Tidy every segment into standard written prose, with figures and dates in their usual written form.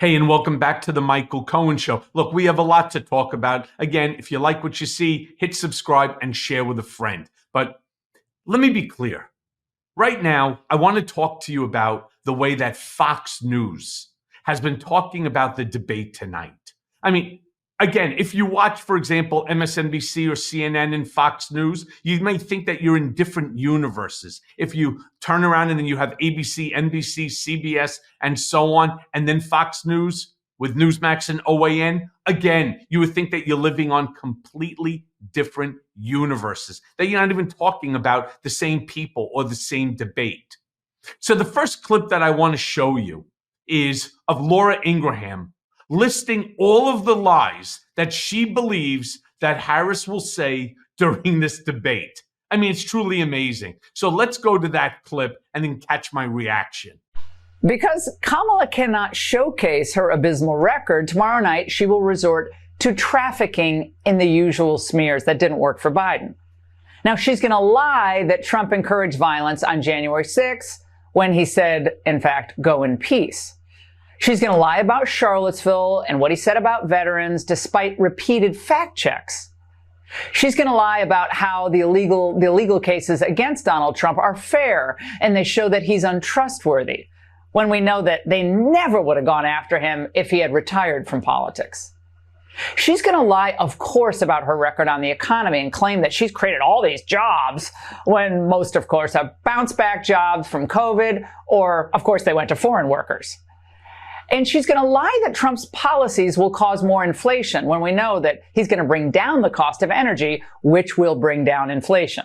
Hey, and welcome back to the Michael Cohen Show. Look, we have a lot to talk about. Again, if you like what you see, hit subscribe and share with a friend. But let me be clear. Right now, I want to talk to you about the way that Fox News has been talking about the debate tonight. I mean, again, if you watch, for example, MSNBC or CNN and Fox News, you may think that you're in different universes. If you turn around and then you have ABC, NBC, CBS, and so on, and then Fox News with Newsmax and OAN, again, you would think that you're living on completely different universes, that you're not even talking about the same people or the same debate. So the first clip that I want to show you is of Laura Ingraham listing all of the lies that she believes that Harris will say during this debate. I mean, it's truly amazing. So let's go to that clip and then catch my reaction. Because Kamala cannot showcase her abysmal record, tomorrow night she will resort to trafficking in the usual smears that didn't work for Biden. Now, she's going to lie that Trump encouraged violence on January 6th when he said, in fact, go in peace. She's going to lie about Charlottesville and what he said about veterans despite repeated fact checks. She's going to lie about how the illegal cases against Donald Trump are fair and they show that he's untrustworthy, when we know that they never would have gone after him if he had retired from politics. She's going to lie, of course, about her record on the economy and claim that she's created all these jobs when most, of course, have bounce back jobs from COVID, or, of course, they went to foreign workers. And she's going to lie that Trump's policies will cause more inflation when we know that he's going to bring down the cost of energy, which will bring down inflation.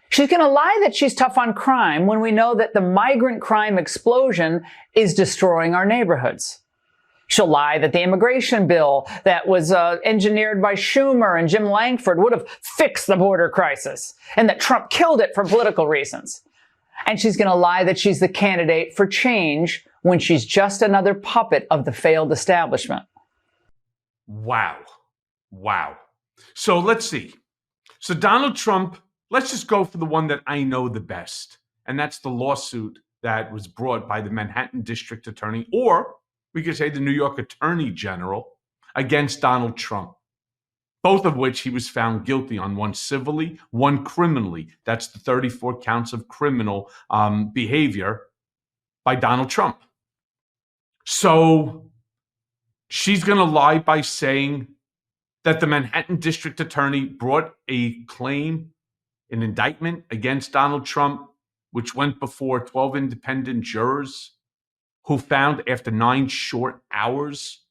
She's going to lie that she's tough on crime when we know that the migrant crime explosion is destroying our neighborhoods. She'll lie that the immigration bill that was engineered by Schumer and Jim Langford would have fixed the border crisis and that Trump killed it for political reasons. And she's going to lie that she's the candidate for change when she's just another puppet of the failed establishment. Wow. Wow. So let's see. So Donald Trump, let's just go for the one that I know the best. And that's the lawsuit that was brought by the Manhattan District Attorney, or we could say the New York Attorney General, against Donald Trump, both of which he was found guilty on, one civilly, one criminally. That's the 34 counts of criminal behavior by Donald Trump. So she's going to lie by saying that the Manhattan District Attorney brought a claim, an indictment against Donald Trump, which went before 12 independent jurors who found after 9 short hours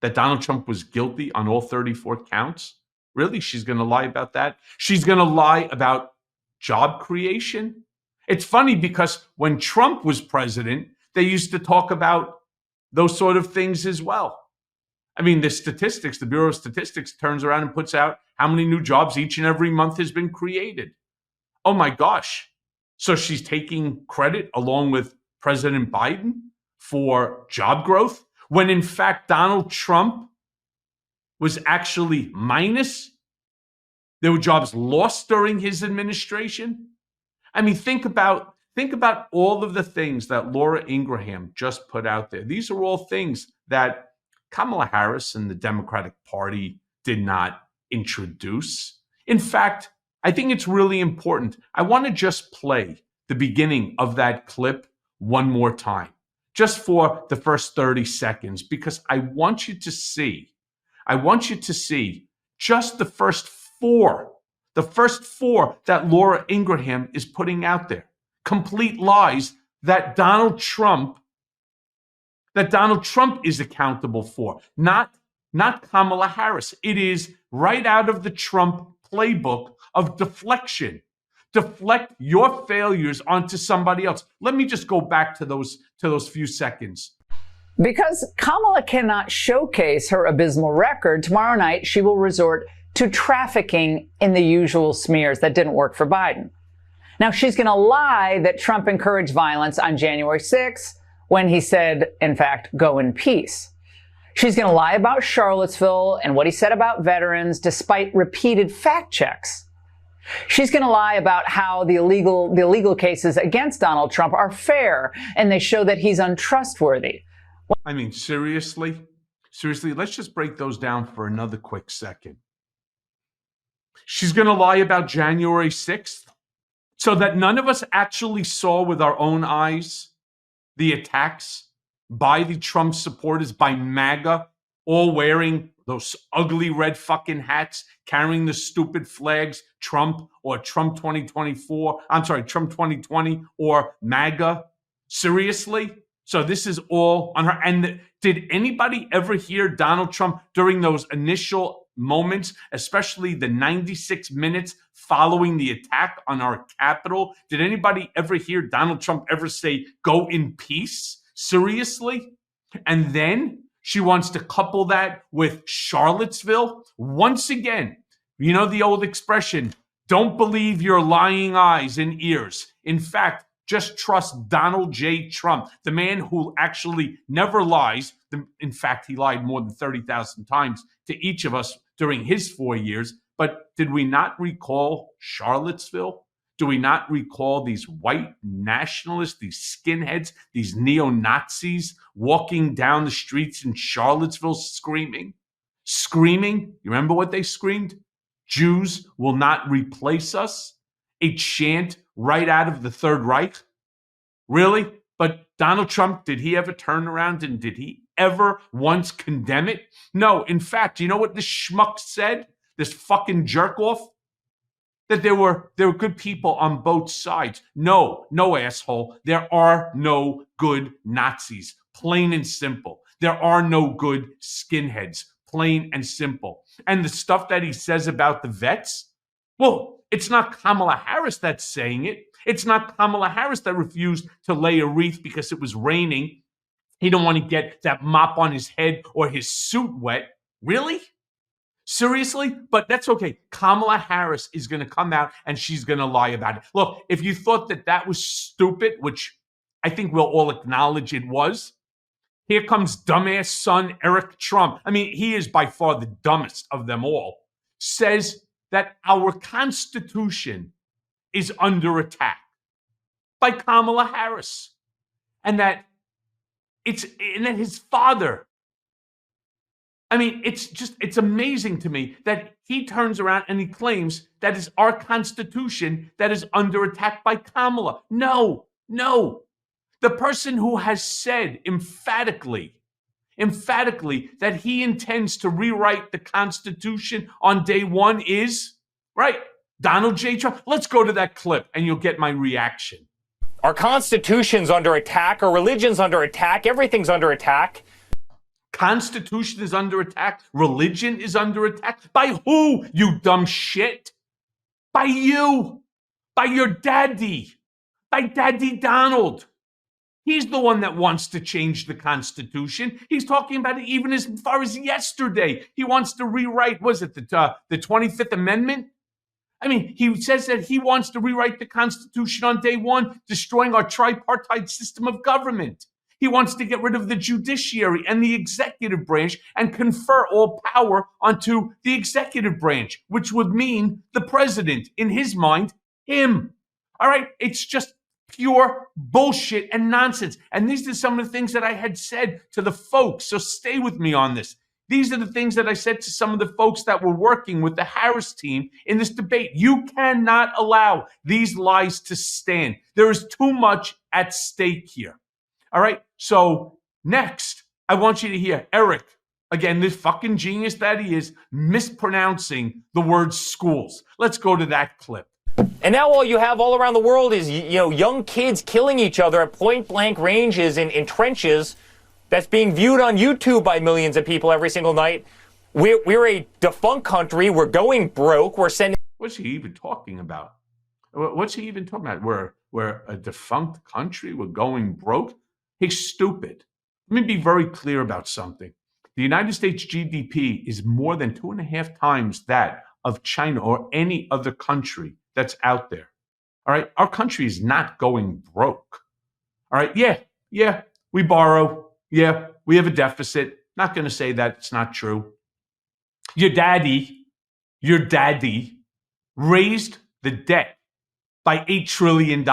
that Donald Trump was guilty on all 34 counts. Really? She's going to lie about that? She's going to lie about job creation? It's funny because when Trump was president, they used to talk about those sort of things as well. I mean, the statistics, the Bureau of Statistics turns around and puts out how many new jobs each and every month has been created. Oh my gosh. So she's taking credit along with President Biden for job growth, when in fact Donald Trump was actually minus. There were jobs lost during his administration. I mean, think about all of the things that Laura Ingraham just put out there. These are all things that Kamala Harris and the Democratic Party did not introduce. In fact, I think it's really important. I want to just play the beginning of that clip one more time, just for the first 30 seconds, because I want you to see just the first four that Laura Ingraham is putting out there. Complete lies that Donald Trump is accountable for, not Kamala Harris. It is right out of the Trump playbook of deflection. Deflect your failures onto somebody else. Let me just go back to those few seconds. Because Kamala cannot showcase her abysmal record, tomorrow night she will resort to trafficking in the usual smears that didn't work for Biden. Now, she's going to lie that Trump encouraged violence on January 6th when he said, in fact, go in peace. She's going to lie about Charlottesville and what he said about veterans despite repeated fact checks. She's going to lie about how the illegal cases against Donald Trump are fair and they show that he's untrustworthy, I mean, seriously? Seriously, let's just break those down for another quick second. She's going to lie about January 6th so that none of us actually saw with our own eyes the attacks by the Trump supporters, by MAGA, all wearing those ugly red fucking hats, carrying the stupid flags, Trump or Trump 2024. I'm sorry, Trump 2020 or MAGA. Seriously? So this is all on her. And did anybody ever hear Donald Trump during those initial moments, especially the 96 minutes following the attack on our Capitol? Did anybody ever hear Donald Trump ever say, go in peace? Seriously? And then she wants to couple that with Charlottesville. Once again, you know the old expression, don't believe your lying eyes and ears. In fact, just trust Donald J. Trump, the man who actually never lies. In fact, he lied more than 30,000 times to each of us during his 4 years. But did we not recall Charlottesville? Do we not recall these white nationalists, these skinheads, these neo-Nazis walking down the streets in Charlottesville screaming? Screaming? You remember what they screamed? Jews will not replace us? A chant right out of the Third Reich? Really? But Donald Trump, did he ever turn around and did he ever once condemn it? No. In fact, you know what this schmuck said? This fucking jerk off? That there were good people on both sides. No, asshole. There are no good Nazis. Plain and simple. There are no good skinheads. Plain and simple. And the stuff that he says about the vets, well, it's not Kamala Harris that's saying it. It's not Kamala Harris that refused to lay a wreath because it was raining. He don't want to get that mop on his head or his suit wet. Really? Seriously? But that's okay. Kamala Harris is going to come out and she's going to lie about it. Look, if you thought that that was stupid, which I think we'll all acknowledge it was, here comes dumbass son Eric Trump. I mean, he is by far the dumbest of them all. Says that our Constitution is under attack by Kamala Harris. And that his father, I mean, it's amazing to me that he turns around and he claims that is our Constitution that is under attack by Kamala. No. The person who has said emphatically that he intends to rewrite the Constitution on day one is, right, Donald J. Trump. Let's go to that clip and you'll get my reaction. Our Constitution's under attack, our religion's under attack, everything's under attack. Constitution is under attack. Religion is under attack. By who, you dumb shit? By you. By your daddy. By Daddy Donald. He's the one that wants to change the Constitution. He's talking about it even as far as yesterday. He wants to rewrite, was it the 25th Amendment? I mean, he says that he wants to rewrite the Constitution on day one, destroying our tripartite system of government. He wants to get rid of the judiciary and the executive branch and confer all power onto the executive branch, which would mean the president, in his mind, him. All right? It's just pure bullshit and nonsense. And these are some of the things that I had said to the folks. So stay with me on this. These are the things that I said to some of the folks that were working with the Harris team in this debate. You cannot allow these lies to stand. There is too much at stake here. All right. So next, I want you to hear Eric, again, this fucking genius that he is, mispronouncing the word schools. Let's go to that clip. And now all you have all around the world is, young kids killing each other at point blank ranges in trenches that's being viewed on YouTube by millions of people every single night. We're a defunct country. We're going broke. We're sending. What's he even talking about? What's he even talking about? We're a defunct country. We're going broke. He's stupid. Let me be very clear about something. The United States GDP is more than 2.5 times that of China or any other country that's out there. All right. Our country is not going broke. All right. Yeah. We borrow. Yeah. We have a deficit. Not going to say that it's not true. Your daddy raised the debt by $8 trillion.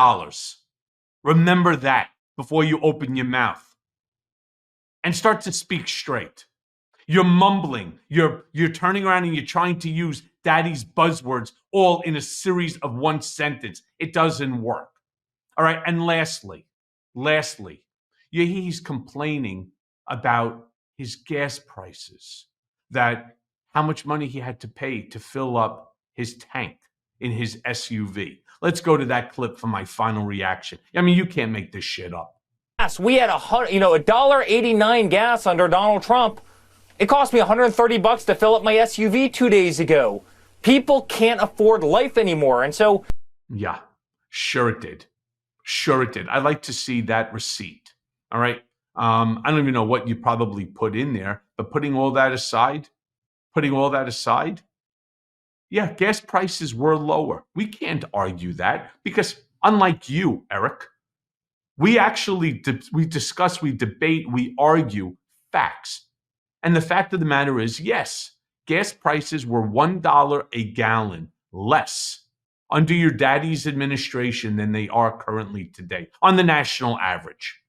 Remember that before you open your mouth. and start to speak straight. You're mumbling. You're turning around and you're trying to use daddy's buzzwords all in a series of one sentence. It doesn't work. All right. And lastly, he's complaining about his gas prices, that how much money he had to pay to fill up his tank in his SUV. Let's go to that clip for my final reaction. I mean, you can't make this shit up. Yes, we had $1.89 gas under Donald Trump. It cost me $130 to fill up my SUV 2 days ago. People can't afford life anymore. And so. Yeah, sure it did. Sure it did. I'd like to see that receipt. All right. I don't even know what you probably put in there, but putting all that aside, yeah, gas prices were lower. We can't argue that because unlike you, Eric, we actually, we discuss, we debate, we argue facts. And the fact of the matter is, yes, gas prices were $1 a gallon less under your daddy's administration than they are currently today on the national average.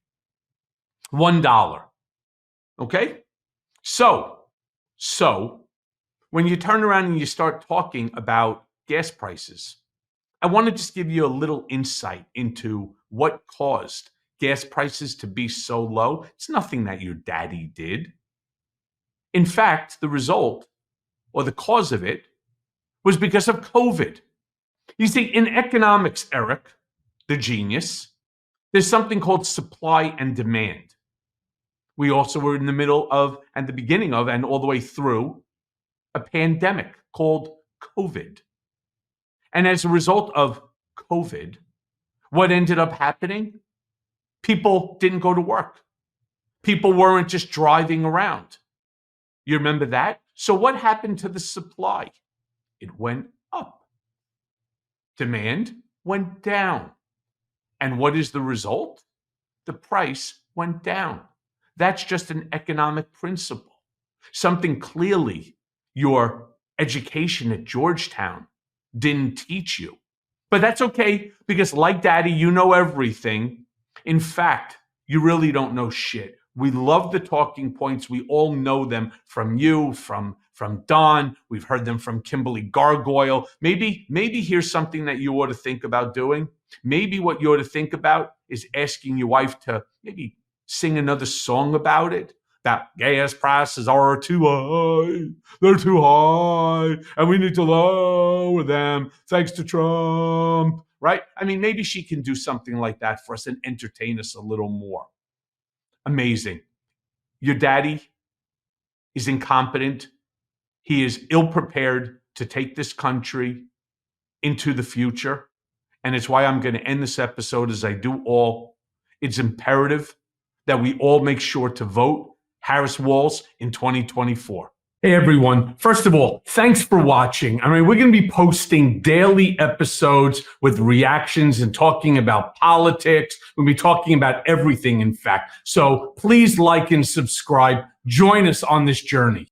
$1. Okay? So when you turn around and you start talking about gas prices, I want to just give you a little insight into what caused gas prices to be so low. It's nothing that your daddy did. In fact, the result or the cause of it was because of COVID. You see, in economics, Eric, the genius, there's something called supply and demand. We also were in the middle of, and the beginning of, and all the way through a pandemic called COVID. And as a result of COVID, what ended up happening? People didn't go to work. People weren't just driving around. You remember that? So what happened to the supply? It went up. Demand went down. And what is the result? The price went down. That's just an economic principle. Something clearly your education at Georgetown didn't teach you. But that's okay, because like Daddy, you know everything. In fact, you really don't know shit. We love the talking points. We all know them from you, from Don. We've heard them from Kimberly Gargoyle. Maybe here's something that you ought to think about doing. Maybe what you ought to think about is asking your wife to maybe sing another song about it. That gas prices are too high. They're too high. And we need to lower them thanks to Trump. Right? I mean, maybe she can do something like that for us and entertain us a little more. Amazing. Your daddy is incompetent. He is ill-prepared to take this country into the future. And it's why I'm going to end this episode as I do all. It's imperative that we all make sure to vote Harris Walz in 2024. Hey, everyone. First of all, thanks for watching. I mean, we're going to be posting daily episodes with reactions and talking about politics. We'll be talking about everything, in fact. So please like and subscribe. Join us on this journey.